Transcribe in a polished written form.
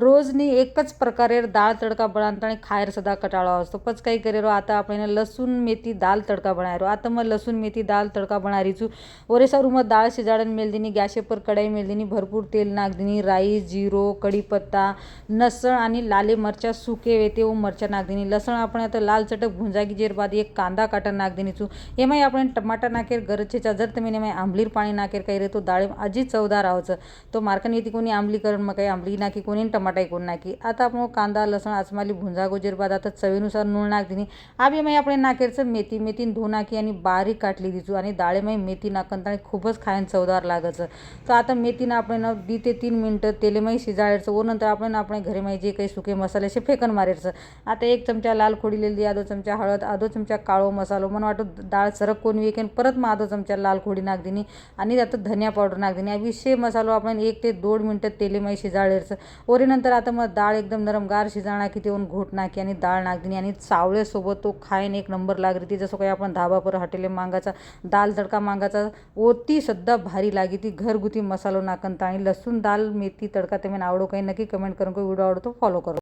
रोजनी एकच प्रकारे दाल तड़का बनाता खायर सदा कटाड़ो आस्तो पच कई करे रो आता આપણે લસુન મેથી દાલ તડકા બનાવી રહ્યો आता मैं लसूण मेथी दाल तड़का बना रही छू। ओरे सारू मैं दाल शिजाड़न मेल दीनी, गॅस पर कढाई मेल दीनी, भरपूर तेल नाख दीनी, राई जीरो कढीपत्ता लसण आणि लाले मरचा सूके वेते वो मरचा नाख दीनी। लसण આપણે आता लाल चटक भूंजागी जेर बाद एक कांदा काटा नाख दीनी छू। एमां આપણે टमाटर नाखेर गरज छे जर तमे एमां आंबलीर पाणी नाखेर कई तो दाळ अजी चवदार आवचे। तो मार्कन येती कोणी आंबलीकरण में कई आंबली नाखी कोणी टमाटा कोण नाखी। आता आपण कांदा लसण आचमाली भूंजा गोजेर बाद आता चवीनुसार नूण नाख दीनी। आबी एमां આપણે नाखेर छे मेथी, मेथी धो नाखी आणि बारीक काटली दीचू आणि दाळेमां मेथी नाखन ताणी खूबच खायन चवदार लागेच। तो आता मेथीने આપણે 2 ते 3 मिनिट तेलेमां शिजाळेर वो नंतर આપણે घरेमां जे काही सुके मसाले शे फेकन मारेर छे। आता 1 चमचा लाल खोडी लेली, आधो चमचा हळद, आधो चमचा काळो मसालो, मन वाटो दाळ सरक कोण वेकेन परत मग आधो चमचा लाल खोडी नाख दीनी आणि आता धनिया पावडर नाख दीनी। अभी शे मसालो आपण 1 ते 2 मिनिट तेलेमां शिजाळेर छे। ओरे नंतर आता मग दाळ एकदम नरम गार शिजाणा की तेवून घोट नाखी आणि दाळ नाख दीनी आणि चावळे सोबत तो खायन एक नंबर लाग रही थी। जसो काही आपण धाबा पर हॉटेले मांगाचा दाल तड़का मांगाचा ओती सद्दा भारी लागी थी। घरगुती मसालो नाखन ताणी लसूण दाल मेथी तड़का तमें आवड़ो कहीं नक्की कमेंट करो। कोई वीडियो आवड़ो तो फॉलो करो।